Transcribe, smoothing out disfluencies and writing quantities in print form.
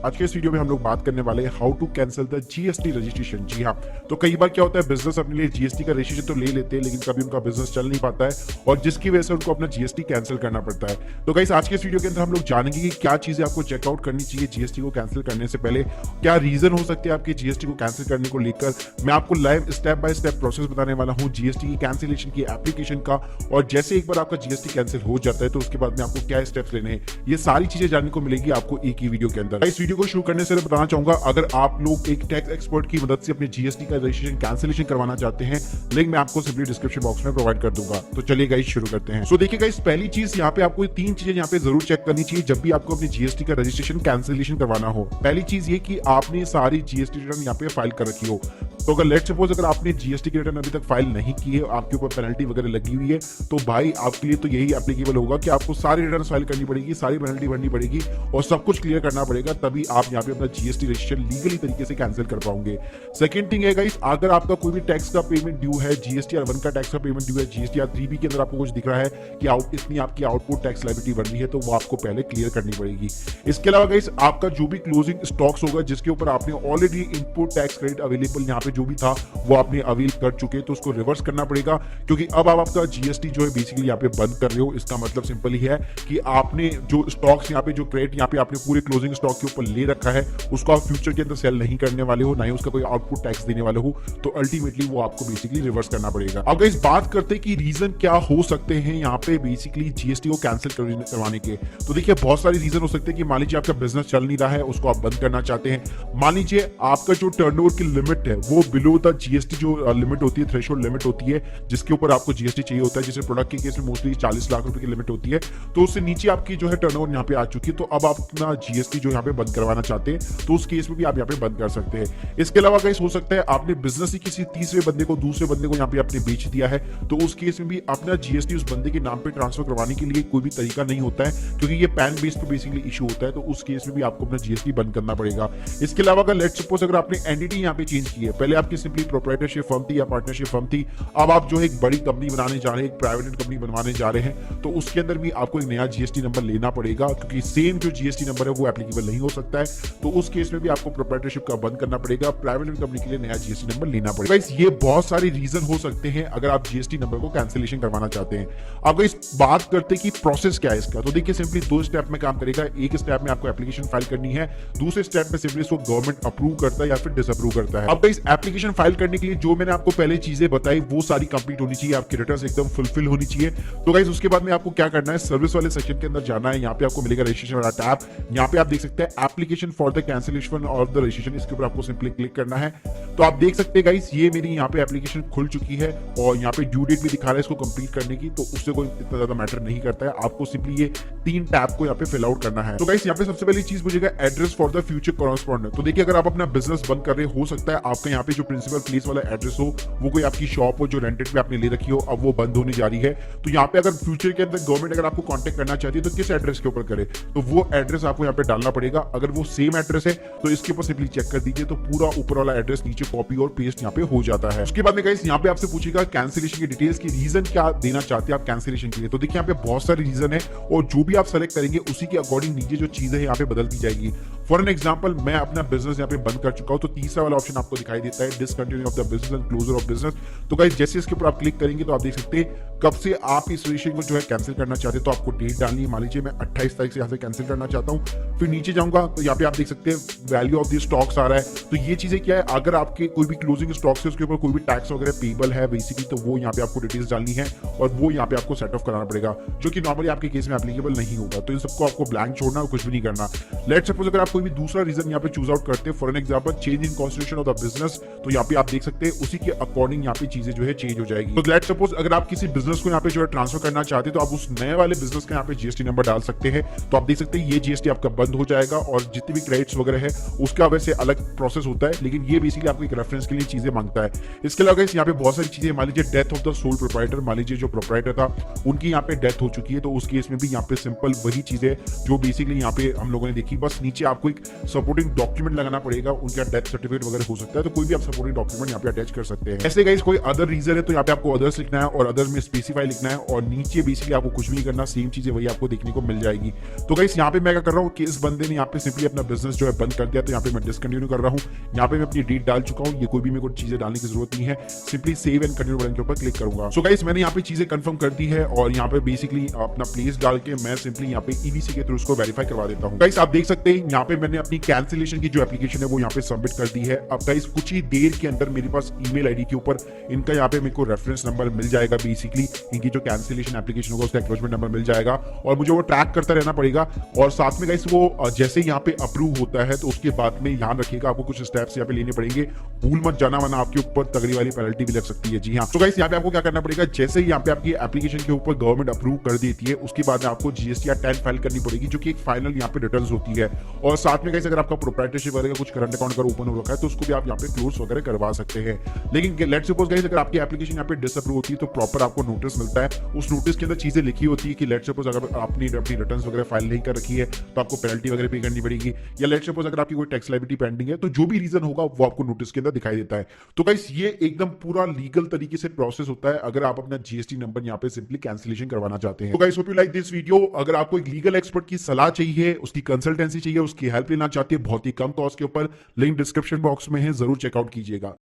आज के इस वीडियो में हम लोग बात करने वाले हैं how to cancel the GST registration. जी हाँ, तो कई बार क्या होता है, बिजनेस अपने लिए जीएसटी का रजिस्ट्रेशन तो ले लेते हैं, लेकिन कभी उनका बिजनेस चल नहीं पाता है और जिसकी वजह से उनको अपना जीएसटी कैंसिल करना पड़ता है। तो गाइस, आज के इस वीडियो के अंदर हम लोग जानेंगे कि क्या चीजें आपको चेकआउट करनी चाहिए जीएसटी को कैंसिल करने से पहले, क्या रीजन हो सकते हैं आपके जीएसटी को कैंसिल करने को लेकर। मैं आपको live step by step process बताने वाला हूँ जीएसटी की कैंसिलेशन की एप्लीकेशन का, और जैसे एक बार आपका जीएसटी कैंसिल हो जाता है तो उसके बाद में आपको क्या स्टेप्स लेने हैं, ये सारी चीजें जानने को मिलेगी आपको एक ही वीडियो के अंदर। इस वीडियो को शुरू करने से बताना चाहूंगा, अगर आप लोग एक टैक्स एक्सपर्ट की मदद से अपने जीएसटी का रजिस्ट्रेशन कैंसिलेशन करवाना चाहते हैं, लिंक मैं आपको सिंपली डिस्क्रिप्शन बॉक्स में प्रोवाइड कर दूंगा। तो चलिए गाइस शुरू करते हैं। सो देखिए गाइस, पहली चीज यहाँ पे आपको तीन चीजें यहाँ पे जरूर चेक करनी चाहिए जब भी आपको अपनी जीएसटी का रजिस्ट्रेशन कैंसिलेशन करवाना हो। पहली चीज ये कि आपने सारी जीएसटी रिटर्न यहाँ पे फाइल कर रखी हो। तो अगर लेट्स सपोज अगर आपने जीएसटी की रिटर्न अभी तक फाइल नहीं की है, आपके ऊपर पेनल्टी वगैरह लगी हुई है, तो भाई आपके लिए तो यही एप्लीकेबल होगा कि आपको सारी रिटर्न फाइल करनी पड़ेगी, सारी पेनल्टी भरनी पड़ेगी और सब कुछ क्लियर करना पड़ेगा, तभी आप यहाँ पे अपना जीएसटी रजिस्ट्रेशन लीगली तरीके से कैंसिल कर पाओगे। सेकंड थिंग है गाइस, अगर आपका कोई भी टैक्स का पेमेंट ड्यू है, जीएसटीआर 1 का टैक्स का पेमेंट ड्यू है, जीएसटीआर 3B के अंदर आपको कुछ दिख रहा है कि इतनी आपकी आउटपुट टैक्स लायबिलिटी बन रही है, तो वो आपको पहले क्लियर करनी पड़ेगी। इसके अलावा गाइस, आपका जो भी क्लोजिंग स्टॉक्स होगा जिसके ऊपर आपने already input tax credit available यहाँ पे जो भी था वो आपने अवेल कर चुके हैं, तो उसको रिवर्स करना पड़ेगा, क्योंकि अब आप आपका जीएसटी जो है बेसिकली यहाँ पे बंद कर रहे हो। इसका मतलब सिंपल ही है कि आपने जो स्टॉक्स यहाँ पे जो क्रेडिट यहाँ पे आपने पूरे क्लोजिंग स्टॉक के ऊपर ले रखा है, उसको आप फ्यूचर के अंदर सेल नहीं करने वाले हो, ना ही उसका कोई आउटपुट टैक्स देने वाले हो, तो अल्टीमेटली वो आपको बेसिकली रिवर्स करना पड़ेगा। अब इस बात करते हैं कि रीजन क्या हो सकते हैं यहाँ पे बेसिकली जीएसटी को कैंसिल करवाने के। तो देखिए, बहुत सारे रीजन हो सकते हैं कि मान लीजिए आपका बिजनेस चल नहीं रहा है, उसको आप बंद करना चाहते हैं। मान लीजिए आपका जो टर्नओवर की लिमिट है वो बिलो द जीएसटी जो लिमिट होती है, थ्रेशोल्ड लिमिट होती है, जिसके ऊपर आपको जीएसटी चाहिए होता है, जैसे प्रोडक्ट के केस में मोस्टली 40 लाख रुपए की लिमिट होती है, तो उससे नीचे आपकी जो है टर्नओवर यहाँ पे आ चुकी है, तो अब आप अपना जीएसटी जो यहाँ पे बंद करवाना चाहते हैं, तो उस केस में भी आप यहाँ पे बंद कर सकते हैं। इसके अलावा गाइस, हो सकता है आपने बिजनेस ही किसी तीसरे बंदे को, दूसरे बंदे को यहाँ पे आपने बेच दिया है, तो उस केस में भी अपना जीएसटी उस बंदे के नाम पे ट्रांसफर करवाने के लिए कोई भी तरीका नहीं होता है, क्योंकि ये पैन बेस पे बेसिकली इशू होता है, तो उस केस में भी आपको अपना जीएसटी बंद करना पड़ेगा। इसके अलावा अगर लेट्स सपोज अगर आपने एंटिटी यहाँ पे चेंज की है, पहले आपकी सिंपली प्रोप्राइटरशिप फर्म थी या पार्टनरशिप फर्म थी, अब आप जो है एक बड़ी कंपनी बनाने जा रहे हैं, एक प्राइवेट कंपनी बनवाने जा रहे हैं, तो उसके अंदर भी आपको एक नया जीएसटी नंबर लेना पड़ेगा, क्योंकि सेम जो जीएसटी नंबर है वो एप्लीकेबल नहीं हो सकता है, तो उस केस में भी आपको प्रोप्राइटरशिप का बंद करना पड़ेगा, प्राइवेट कंपनी के लिए नया जीएसटी नंबर लेना पड़ेगा। ये बहुत सारे रीजन हो सकते हैं अगर आप जीएसटी नंबर को कैंसिलेशन करवाना चाहते हैं। अब इस बात करते हैं कि प्रोसेस क्या है इसका, तो देखिए सिंपली 2 स्टेप में काम करेगा। एक स्टेप में आपको एप्लीकेशन फाइल करनी है, दूसरे स्टेप में सिंपली इसको गवर्नमेंट अप्रूव करता है या फिर डिसअप्रूव करता है। अब इस एप्लीकेशन फाइल करने के लिए जो मैंने आपको पहले चीजें बताई वो सारी कंप्लीट होनी चाहिए, आपकी रिटर्न्स एकदम फुलफिल होनी चाहिए। तो गाइस, उसके बाद में आपको क्या करना है, सर्विस वाले सेक्शन के अंदर जाना है, यहाँ पे आपको मिलेगा रजिस्ट्रेशन वाला टैब, यहाँ पे आप देख सकते हैं application for the cancellation of the registration, इसके ऊपर आपको सिंपली क्लिक करना है। तो आप देख सकते हैं गाइस, ये मेरी यहाँ पे एप्लीकेशन खुल चुकी है और यहाँ पे ड्यू डेट भी दिखा रहा है इसको कंप्लीट करने की, तो उससे कोई इतना ज्यादा मैटर नहीं करता है, आपको सिंपली ये 3 टैब को यहाँ पे फिल आउट करना है। तो गाइस, यहाँ पे सबसे पहली चीज मुझेगा address for the future correspondent. तो देखिए, अगर आप अपना बिजनेस बंद कर रहे हो सकता है आपका यहाँ पे जो प्रिंसिपल प्लेस वाला एड्रेस हो वो कोई आपकी शॉप हो जो रेंटेड पे आपने ले रखी हो, अब वो बंद होने जा रही है, तो यहाँ पे अगर फ्यूचर के अंदर गवर्नमेंट अगर आपको कांटेक्ट करना चाहती है तो किस एड्रेस के ऊपर करे, तो वो एड्रेस आपको यहाँ पे डालना पड़ेगा। अगर वो सेम एड्रेस है तो इसके ऊपर सिंपली चेक कर दीजिए, तो पूरा ऊपर वाला एड्रेस नीचे कॉपी और पेस्ट यहाँ पे हो जाता है। उसके बाद में गाइस, यहाँ पे आपसे पूछेगा कैंसिलेशन की डिटेल्स की, रीजन क्या देना चाहते हैं आप कैंसिलेशन के लिए। तो देखिए, यहाँ पे बहुत सारे रीजन है और जो भी आप सेलेक्ट करेंगे उसी के अकॉर्डिंग नीचे जो चीजें हैं यहाँ पे बदल दी जाएगी। फॉर एन एग्जांपल, मैं अपना बिजनेस यहाँ पे बंद कर चुका हूं, तो तीसरा वाला ऑप्शन आपको दिखाई देता है discontinue of the business and closure of business. तो गाइस, जैसे इसके ऊपर आप क्लिक करेंगे तो आप देख सकते हैं कब से आप इस रजिस्ट्रेशन को जो है कैंसिल करना चाहते हैं, तो आपको डेट डालनी है। मान लीजिए मैं 28 तारीख से यहाँ से कैंसिल करना चाहता हूँ, फिर नीचे जाऊंगा तो यहाँ पे आप देख सकते हैं वैल्यू ऑफ द स्टॉक्स आ रहा है। तो ये चीजें क्या है, अगर आपके कोई भी क्लोजिंग स्टॉक्स है उसके ऊपर कोई भी टैक्स वगैरह पेबल है बेसिकली, तो वो यहाँ पे आपको डिटेल्स डालनी है और वो यहाँ पे आपको सेट ऑफ कराना पड़ेगा, जो कि नॉर्मली आपके केस में एप्लीकेबल नहीं होगा। तो इन सबको आपको ब्लैंक छोड़ना और कुछ भी नहीं करना। लेट्स सपोज अगर आप कोई भी दूसरा रीजन यहाँ पे चूज आउट करते हैं, for an example change in constitution of the business, तो यहाँ पे आप देख सकते हैं उसी के अकॉर्डिंग यहाँ पे चीजें जो है चेंज हो जाएगी। तो लेट्स सपोज अगर आप किसी बिजनेस को यहाँ पे जो है ट्रांसफर करना चाहते हैं, तो आप उस नए वाले बिजनेस का यहाँ पे जीएसटी नंबर डाल सकते हैं, तो आप देख सकते हैं ये जीएसटी आपका बंद हो जाएगा और जितनी भी क्रेडिट्स वगैरह है उसका वैसे अलग प्रोसेस होता है, लेकिन ये बेसिकली आपको एक रेफरेंस के लिए चीजें मांगता है। इसके अलावा यहाँ पे बहुत सारी चीजें, मान लीजिए death of the sole proprietor, मान लीजिए जो प्रोप्राइटर था उनकी यहाँ पे डेथ हो चुकी है, तो उस केस में भी यहाँ पे सिंपल वही चीजें जो बेसिकली यहाँ पे हम लोगों ने देखी, बस नीचे आपको एक सपोर्टिंग डॉक्यूमेंट लगाना पड़ेगा, उनका डेथ सर्टिफिकेट वगैरह हो सकता है, तो कोई भी आप सपोर्टिंग डॉक्यूमेंट यहाँ पे अटैच कर सकते हैं। ऐसे गाइस कोई अदर रीजन है तो यहाँ पे आपको अदर्स लिखना है और अदर में स्पेसिफाई लिखना है और नीचे बेसिकली आपको कुछ भी नहीं करना, सेम चीजें वही आपको देखने को मिल जाएगी। तो गाइस यहाँ पे मैं क्या कर रहा हूँ कि इस बंदे ने यहाँ पे सिंपली अपना बिजनेस जो है बंद कर दिया, तो यहाँ पे मैं डिसकंटिन्यू कर रहा हूँ। यहाँ पे मैं अपनी डेट डाल चुका हूँ, ये कोई भी मेरे को चीजें डालने की जरूरत नहीं है, simply save and continue button के ऊपर क्लिक करूंगा। सो गाइस मैंने यहाँ पे चीजें कंफर्म कर दी है और यहाँ पे बेसिकली अपना प्लेस डाल के मैं सिंपली यहाँ पे ईवीसी के थ्रू उसको वेरीफाई करवा देता हूँ। गाइस आप देख सकते हैं यहाँ पे मैंने अपनी कैंसिलेशन की जो एप्लीकेशन है वो यहाँ पे सबमिट कर दी है। अब गाइस कुछ ही देर के अंदर मेरे पास ईमेल आईडी के ऊपर इनका यहाँ पे मेरे को रेफरेंस नंबर मिल जाएगा, बेसिकली इनकी जो कैंसिलेशन एप्लीकेशन होगा उसका एक्नॉलेजमेंट नंबर मिल जाएगा और मुझे वो ट्रैक करता रहना पड़ेगा। और साथ में गाइस वो जैसे यहाँ पे अप्रूव होता है तो उसके बाद में ध्यान रखिएगा आपको कुछ स्टेप्स यहाँ पे लेने पड़ेंगे, भूल मत जाना वरना आपके ऊपर तगड़ी वाली पेनल्टी भी लग सकती है। जी हाँ, तो गाइस यहाँ पे आपको क्या करना पड़ेगा, जैसे ही यहाँ पे आपकी एप्लीकेशन के ऊपर गवर्नमेंट अप्रूव कर देती है उसके बाद आपको जीएसटी 10 फाइल करनी पड़ेगी, जो कि एक फाइनल यहाँ पे रिटर्न होती है। और साथ में गाइस अगर आपका प्रोप्राइटरशिप वगैरह कुछ करंट अकाउंट अगर ओपन हो रखा है तो उसको भी आप यहाँ पे क्लोज वगैरह करवा सकते हैं। लेकिन लेट्स सपोज गाइस अगर आपकी एप्लीकेशन यहाँ पे डिसअप्रूव होती है तो प्रॉपर आपको नोटिस मिलता है, उस नोटिस के अंदर चीजें लिखी होती है कि लेट्स सपोज अगर आपने अपनी रिटर्न्स वगैरह फाइल नहीं कर रखी है तो आपको पेनल्टी वगैरह पे करनी पड़ेगी, या लेट्स सपोज अगर आपकी कोई टैक्स लायबिलिटी पेंडिंग है तो जो भी रीजन होगा वो आपको नोटिस के अंदर दिखाई देता है। तो गाइस ये एकदम पूरा लीगल तरीके से प्रोसेस होता है अगर आप अपना जीएसटी नंबर यहाँ पे सिंपली कैंसिलेशन करवाना चाहते हैं। तो guys hope you like this video. अगर आपको एक लीगल एक्सपर्ट की सलाह चाहिए, उसकी कंसल्टेंसी चाहिए, उसकी हेल्प लेना चाहते हैं बहुत ही कम कॉस्ट के ऊपर, लिंक डिस्क्रिप्शन बॉक्स में है, जरूर चेकआउट कीजिएगा।